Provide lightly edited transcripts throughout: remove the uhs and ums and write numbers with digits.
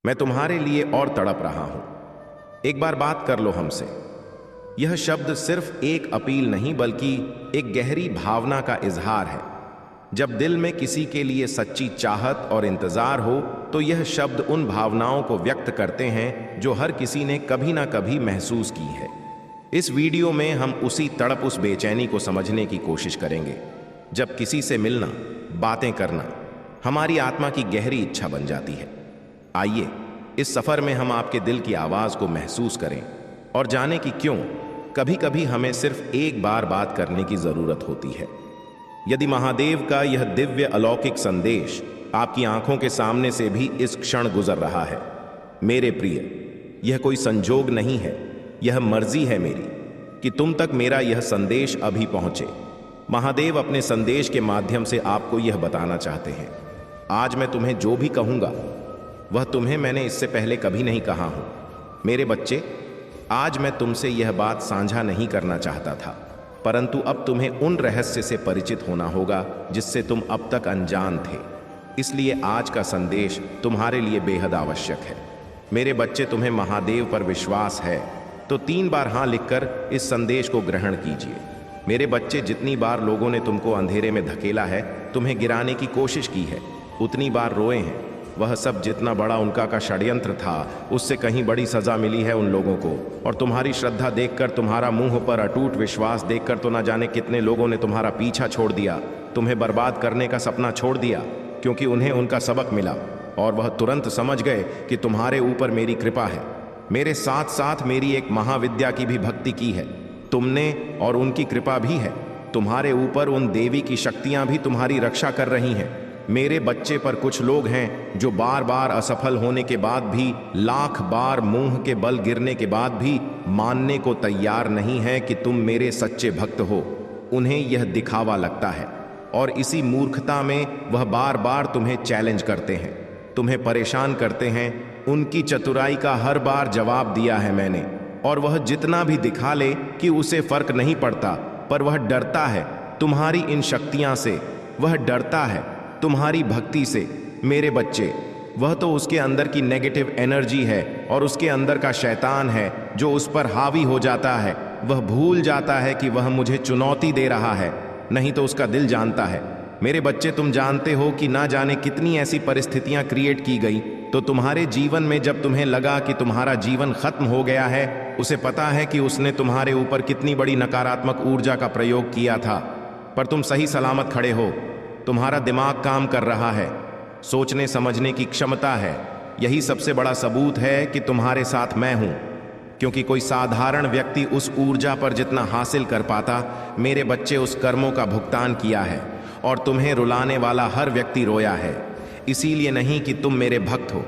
मैं तुम्हारे लिए और तड़प रहा हूं। एक बार बात कर लो हमसे। यह शब्द सिर्फ एक अपील नहीं बल्कि एक गहरी भावना का इजहार है। जब दिल में किसी के लिए सच्ची चाहत और इंतजार हो तो यह शब्द उन भावनाओं को व्यक्त करते हैं जो हर किसी ने कभी ना कभी महसूस की है। इस वीडियो में हम उसी तड़प, उस बेचैनी को समझने की कोशिश करेंगे जब किसी से मिलना, बातें करना हमारी आत्मा की गहरी इच्छा बन जाती है। आइए इस सफर में हम आपके दिल की आवाज को महसूस करें और जानें कि क्यों कभी कभी हमें सिर्फ एक बार बात करने की जरूरत होती है। यदि महादेव का यह दिव्य अलौकिक संदेश आपकी आंखों के सामने से भी इस क्षण गुजर रहा है, मेरे प्रिय, यह कोई संजोग नहीं है, यह मर्जी है मेरी कि तुम तक मेरा यह संदेश अभी पहुंचे। महादेव अपने संदेश के माध्यम से आपको यह बताना चाहते हैं, आज मैं तुम्हें जो भी कहूंगा वह तुम्हें मैंने इससे पहले कभी नहीं कहा हूं। मेरे बच्चे, आज मैं तुमसे यह बात साझा नहीं करना चाहता था, परंतु अब तुम्हें उन रहस्य से परिचित होना होगा जिससे तुम अब तक अनजान थे। इसलिए आज का संदेश तुम्हारे लिए बेहद आवश्यक है। मेरे बच्चे, तुम्हें महादेव पर विश्वास है तो 3 बार हाँ लिखकर इस संदेश को ग्रहण कीजिए। मेरे बच्चे, जितनी बार लोगों ने तुमको अंधेरे में धकेला है, तुम्हें गिराने की कोशिश की है, उतनी बार रोए हैं। वह सब जितना बड़ा उनका का षड्यंत्र था, उससे कहीं बड़ी सजा मिली है उन लोगों को। और तुम्हारी श्रद्धा देखकर, तुम्हारा मुंह पर अटूट विश्वास देखकर तो ना जाने कितने लोगों ने तुम्हारा पीछा छोड़ दिया, तुम्हें बर्बाद करने का सपना छोड़ दिया, क्योंकि उन्हें उनका सबक मिला और वह तुरंत समझ गए कि तुम्हारे ऊपर मेरी कृपा है। मेरे साथ साथ मेरी एक महाविद्या की भी भक्ति की है तुमने, और उनकी कृपा भी है तुम्हारे ऊपर। उन देवी की शक्तियां भी तुम्हारी रक्षा कर रही हैं। मेरे बच्चे, पर कुछ लोग हैं जो बार बार असफल होने के बाद भी, लाख बार मुंह के बल गिरने के बाद भी मानने को तैयार नहीं है कि तुम मेरे सच्चे भक्त हो। उन्हें यह दिखावा लगता है और इसी मूर्खता में वह बार बार तुम्हें चैलेंज करते हैं, तुम्हें परेशान करते हैं। उनकी चतुराई का हर बार जवाब दिया है मैंने, और वह जितना भी दिखा ले कि उसे फर्क नहीं पड़ता, पर वह डरता है तुम्हारी इन शक्तियां से, वह डरता है तुम्हारी भक्ति से। मेरे बच्चे, वह तो उसके अंदर की नेगेटिव एनर्जी है और उसके अंदर का शैतान है जो उस पर हावी हो जाता है। वह भूल जाता है कि वह मुझे चुनौती दे रहा है, नहीं तो उसका दिल जानता है। मेरे बच्चे, तुम जानते हो कि ना जाने कितनी ऐसी परिस्थितियां क्रिएट की गई, तो तुम्हारे जीवन में जब तुम्हें लगा कि तुम्हारा जीवन खत्म हो गया है, उसे पता है कि उसने तुम्हारे ऊपर कितनी बड़ी नकारात्मक ऊर्जा का प्रयोग किया था, पर तुम सही सलामत खड़े हो। तुम्हारा दिमाग काम कर रहा है, सोचने समझने की क्षमता है। यही सबसे बड़ा सबूत है कि तुम्हारे साथ मैं हूं, क्योंकि कोई साधारण व्यक्ति उस ऊर्जा पर जितना हासिल कर पाता, मेरे बच्चे, उस कर्मों का भुगतान किया है। और तुम्हें रुलाने वाला हर व्यक्ति रोया है, इसीलिए नहीं कि तुम मेरे भक्त हो,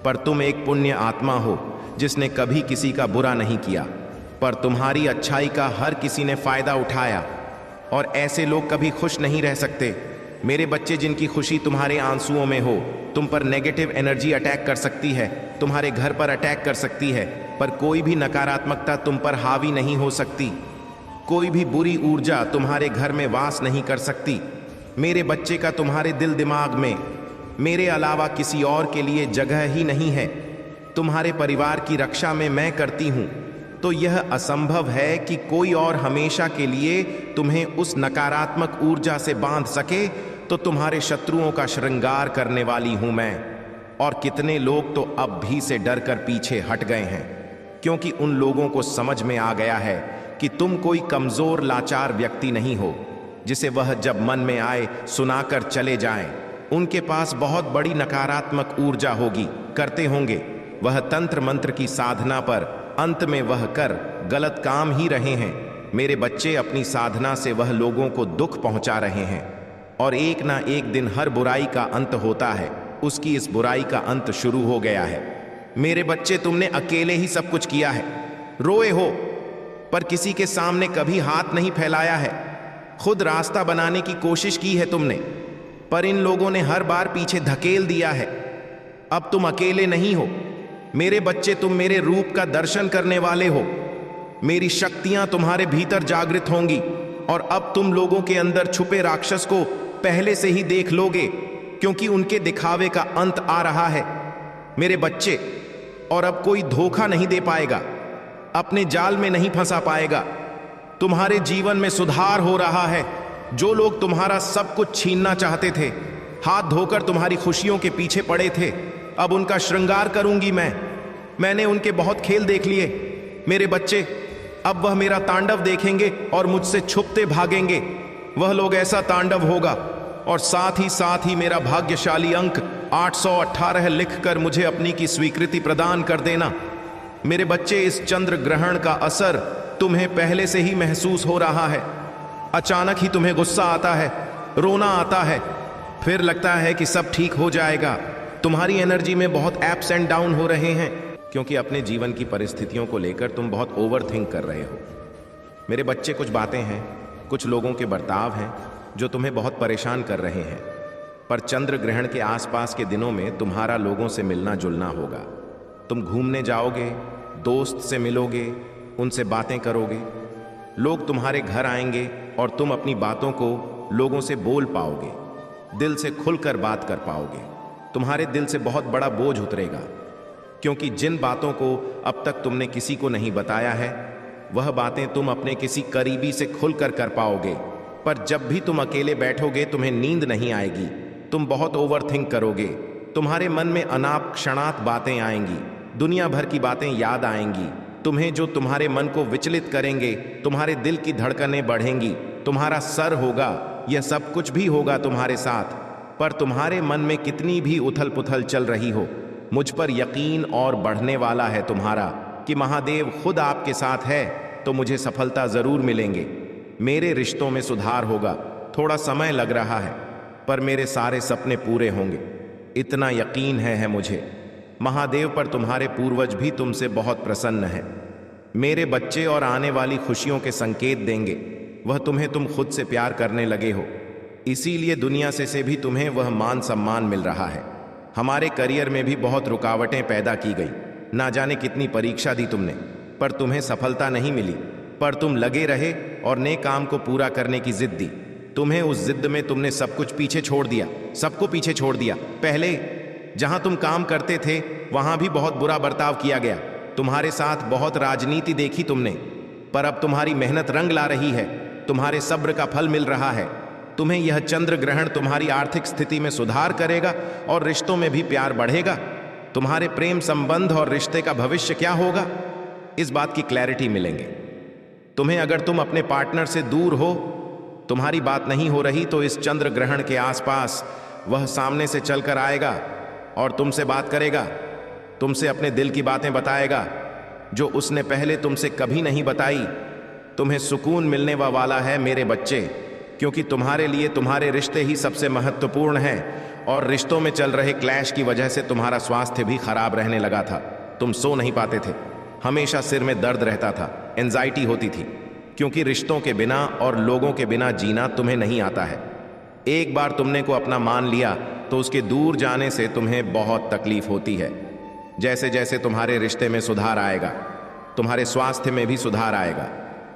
पर तुम एक पुण्य आत्मा हो जिसने कभी किसी का बुरा नहीं किया, पर तुम्हारी अच्छाई का हर किसी ने फायदा उठाया। और ऐसे लोग कभी खुश नहीं रह सकते। मेरे बच्चे, जिनकी खुशी तुम्हारे आंसुओं में हो, तुम पर नेगेटिव एनर्जी अटैक कर सकती है, तुम्हारे घर पर अटैक कर सकती है, पर कोई भी नकारात्मकता तुम पर हावी नहीं हो सकती। कोई भी बुरी ऊर्जा तुम्हारे घर में वास नहीं कर सकती। मेरे बच्चे का तुम्हारे दिल दिमाग में मेरे अलावा किसी और के लिए जगह ही नहीं है। तुम्हारे परिवार की रक्षा में मैं करती हूं, तो यह असंभव है कि कोई और हमेशा के लिए तुम्हें उस नकारात्मक ऊर्जा से बांध सके। तो तुम्हारे शत्रुओं का श्रृंगार करने वाली हूं मैं। और कितने लोग तो अब भी से डर कर पीछे हट गए हैं, क्योंकि उन लोगों को समझ में आ गया है कि तुम कोई कमजोर लाचार व्यक्ति नहीं हो जिसे वह जब मन में आए सुनाकर चले जाएं। उनके पास बहुत बड़ी नकारात्मक ऊर्जा होगी, करते होंगे वह तंत्र मंत्र की साधना, पर अंत में वह कर गलत काम ही रहे हैं। मेरे बच्चे, अपनी साधना से वह लोगों को दुख पहुंचा रहे हैं, और एक ना एक दिन हर बुराई का अंत होता है। उसकी इस बुराई का अंत शुरू हो गया है। मेरे बच्चे, तुमने अकेले ही सब कुछ किया है, रोए हो पर किसी के सामने कभी हाथ नहीं फैलाया है। खुद रास्ता बनाने की कोशिश की है तुमने, पर इन लोगों ने हर बार पीछे धकेल दिया है। अब तुम अकेले नहीं हो मेरे बच्चे, तुम मेरे रूप का दर्शन करने वाले हो। मेरी शक्तियां तुम्हारे भीतर जागृत होंगी, और अब तुम लोगों के अंदर छुपे राक्षस को पहले से ही देख लोगे, क्योंकि उनके दिखावे का अंत आ रहा है। मेरे बच्चे, और अब कोई धोखा नहीं दे पाएगा, अपने जाल में नहीं फंसा पाएगा। तुम्हारे जीवन में सुधार हो रहा है। जो लोग तुम्हारा सब कुछ छीनना चाहते थे, हाथ धोकर तुम्हारी खुशियों के पीछे पड़े थे, अब उनका श्रृंगार करूंगी मैंने उनके बहुत खेल देख लिए। मेरे बच्चे, अब वह मेरा तांडव देखेंगे और मुझसे छुपते भागेंगे। वह लोग ऐसा तांडव होगा, और साथ ही मेरा भाग्यशाली अंक 818 लिखकर मुझे अपनी की स्वीकृति प्रदान कर देना। मेरे बच्चे, इस चंद्र ग्रहण का असर तुम्हें पहले से ही महसूस हो रहा है। अचानक ही तुम्हें गुस्सा आता है, रोना आता है, फिर लगता है कि सब ठीक हो जाएगा। तुम्हारी एनर्जी में बहुत अप्स एंड डाउन हो रहे हैं, क्योंकि अपने जीवन की परिस्थितियों को लेकर तुम बहुत ओवरथिंक कर रहे हो। मेरे बच्चे, कुछ बातें हैं, कुछ लोगों के बर्ताव हैं जो तुम्हें बहुत परेशान कर रहे हैं। पर चंद्र ग्रहण के आसपास के दिनों में तुम्हारा लोगों से मिलना जुलना होगा। तुम घूमने जाओगे, दोस्त से मिलोगे, उनसे बातें करोगे, लोग तुम्हारे घर आएंगे और तुम अपनी बातों को लोगों से बोल पाओगे, दिल से खुलकर बात कर पाओगे। तुम्हारे दिल से बहुत बड़ा बोझ उतरेगा, क्योंकि जिन बातों को अब तक तुमने किसी को नहीं बताया है, वह बातें तुम अपने किसी करीबी से खुलकर कर पाओगे। पर जब भी तुम अकेले बैठोगे, तुम्हें नींद नहीं आएगी, तुम बहुत ओवरथिंक करोगे। तुम्हारे मन में अनाप क्षणात बातें आएंगी, दुनिया भर की बातें याद आएंगी तुम्हें, जो तुम्हारे मन को विचलित करेंगे। तुम्हारे दिल की धड़कनें बढ़ेंगी, तुम्हारा सर होगा, यह सब कुछ भी होगा तुम्हारे साथ। पर तुम्हारे मन में कितनी भी उथल पुथल चल रही हो, मुझ पर यकीन और बढ़ने वाला है तुम्हारा कि महादेव खुद आपके साथ है, तो मुझे सफलता जरूर मिलेंगे। मेरे रिश्तों में सुधार होगा। थोड़ा समय लग रहा है, पर मेरे सारे सपने पूरे होंगे, इतना यकीन है मुझे। महादेव पर तुम्हारे पूर्वज भी तुमसे बहुत प्रसन्न है। मेरे बच्चे, और आने वाली खुशियों के संकेत देंगे। वह तुम्हें तुम खुद से प्यार करने लगे हो, इसीलिए दुनिया से भी तुम्हें वह मान सम्मान मिल रहा है। हमारे करियर में भी बहुत रुकावटें पैदा की गई, ना जाने कितनी परीक्षा दी तुमने, पर तुम्हें सफलता नहीं मिली। पर तुम लगे रहे और नए काम को पूरा करने की जिद दी। तुम्हें उस जिद में तुमने सब कुछ पीछे छोड़ दिया, सबको पीछे छोड़ दिया। पहले जहां तुम काम करते थे, वहां भी बहुत बुरा बर्ताव किया गया, तुम्हारे साथ बहुत राजनीति देखी तुमने। पर अब तुम्हारी मेहनत रंग ला रही है, तुम्हारे सब्र का फल मिल रहा है। तुम्हें यह चंद्र ग्रहण तुम्हारी आर्थिक स्थिति में सुधार करेगा और रिश्तों में भी प्यार बढ़ेगा। तुम्हारे प्रेम संबंध और रिश्ते का भविष्य क्या होगा, इस बात की क्लैरिटी मिलेंगे तुम्हें। अगर तुम अपने पार्टनर से दूर हो, तुम्हारी बात नहीं हो रही, तो इस चंद्र ग्रहण के आसपास वह सामने से चलकर आएगा और तुमसे बात करेगा, तुमसे अपने दिल की बातें बताएगा जो उसने पहले तुमसे कभी नहीं बताई। तुम्हें सुकून मिलने वाला है मेरे बच्चे, क्योंकि तुम्हारे लिए तुम्हारे रिश्ते ही सबसे महत्वपूर्ण हैं। और रिश्तों में चल रहे क्लैश की वजह से तुम्हारा स्वास्थ्य भी खराब रहने लगा था। तुम सो नहीं पाते थे, हमेशा सिर में दर्द रहता था, एंजाइटी होती थी, क्योंकि रिश्तों के बिना और लोगों के बिना जीना तुम्हें नहीं आता है। एक बार तुमने को अपना मान लिया तो उसके दूर जाने से तुम्हें बहुत तकलीफ होती है। जैसे जैसे तुम्हारे रिश्ते में सुधार आएगा, तुम्हारे स्वास्थ्य में भी सुधार आएगा।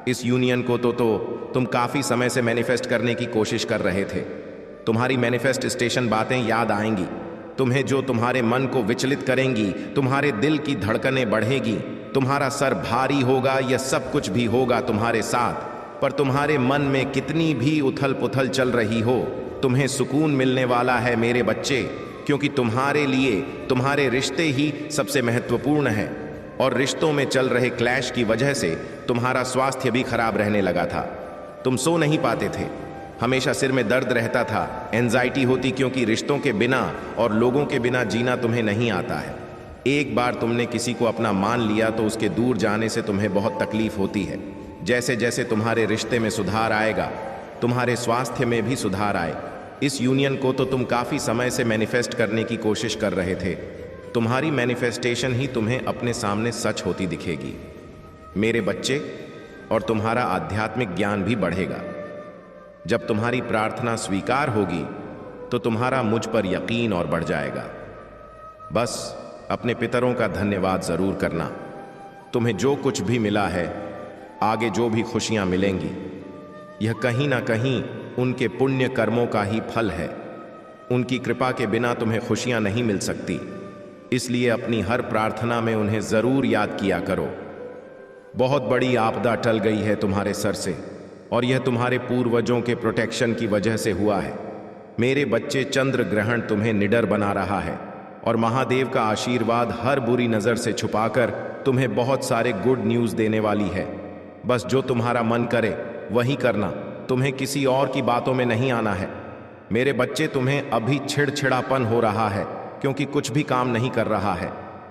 इस यूनियन को तो तुम काफी समय से मैनिफेस्ट करने की कोशिश कर रहे थे। तुम्हारी मैनिफेस्टेशन बातें याद आएंगी तुम्हें, जो तुम्हारे मन को विचलित करेंगी। तुम्हारे दिल की धड़कनें बढ़ेगी, तुम्हारा सर भारी होगा, यह सब कुछ भी होगा तुम्हारे साथ। पर तुम्हारे मन में कितनी भी उथल पुथल चल रही हो, तुम्हें सुकून मिलने वाला है मेरे बच्चे, क्योंकि तुम्हारे लिए तुम्हारे रिश्ते ही सबसे महत्वपूर्ण है। और रिश्तों में चल रहे क्लैश की वजह से तुम्हारा स्वास्थ्य भी खराब रहने लगा था। तुम सो नहीं पाते थे, हमेशा सिर में दर्द रहता था, एंजाइटी होती, क्योंकि रिश्तों के बिना और लोगों के बिना जीना तुम्हें नहीं आता है। एक बार तुमने किसी को अपना मान लिया तो उसके दूर जाने से तुम्हें बहुत तकलीफ होती है। जैसे जैसे तुम्हारे रिश्ते में सुधार आएगा, तुम्हारे स्वास्थ्य में भी सुधार आए। इस यूनियन को तो तुम काफी समय से मैनिफेस्ट करने की कोशिश कर रहे थे। तुम्हारी मैनिफेस्टेशन ही तुम्हें अपने सामने सच होती दिखेगी मेरे बच्चे, और तुम्हारा आध्यात्मिक ज्ञान भी बढ़ेगा। जब तुम्हारी प्रार्थना स्वीकार होगी तो तुम्हारा मुझ पर यकीन और बढ़ जाएगा। बस अपने पितरों का धन्यवाद जरूर करना। तुम्हें जो कुछ भी मिला है, आगे जो भी खुशियां मिलेंगी, यह कहीं ना कहीं उनके पुण्य कर्मों का ही फल है। उनकी कृपा के बिना तुम्हें खुशियां नहीं मिल सकती। इसलिए अपनी हर प्रार्थना में उन्हें जरूर याद किया करो। बहुत बड़ी आपदा टल गई है तुम्हारे सर से, और यह तुम्हारे पूर्वजों के प्रोटेक्शन की वजह से हुआ है। मेरे बच्चे, चंद्र ग्रहण तुम्हें निडर बना रहा है, और महादेव का आशीर्वाद हर बुरी नजर से छुपाकर तुम्हें बहुत सारे गुड न्यूज देने वाली है। बस जो तुम्हारा मन करे वही करना, तुम्हें किसी और की बातों में नहीं आना है। मेरे बच्चे, तुम्हें अभी चिड़चिड़ापन हो रहा है क्योंकि कुछ भी काम नहीं कर रहा है।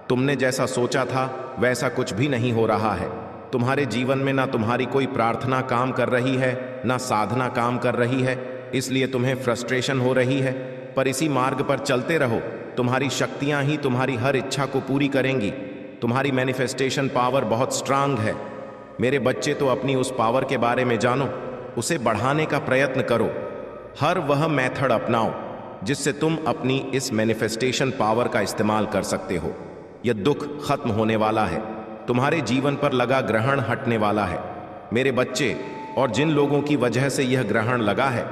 तुमने जैसा सोचा था वैसा कुछ भी नहीं हो रहा है। तुम्हारे जीवन में ना तुम्हारी कोई प्रार्थना काम कर रही है, ना साधना काम कर रही है, इसलिए तुम्हें फ्रस्ट्रेशन हो रही है। पर इसी मार्ग पर चलते रहो, तुम्हारी शक्तियां ही तुम्हारी हर इच्छा को पूरी करेंगी। तुम्हारी मैनिफेस्टेशन पावर बहुत स्ट्रांग है। मेरे बच्चे, तो अपनी उस पावर के बारे में जानो, उसे बढ़ाने का प्रयत्न करो। हर वह मेथड अपनाओ जिससे तुम अपनी इस मैनिफेस्टेशन पावर का इस्तेमाल कर सकते हो। यह दुख खत्म होने वाला है, तुम्हारे जीवन पर लगा ग्रहण हटने वाला है मेरे बच्चे, और जिन लोगों की वजह से यह ग्रहण लगा है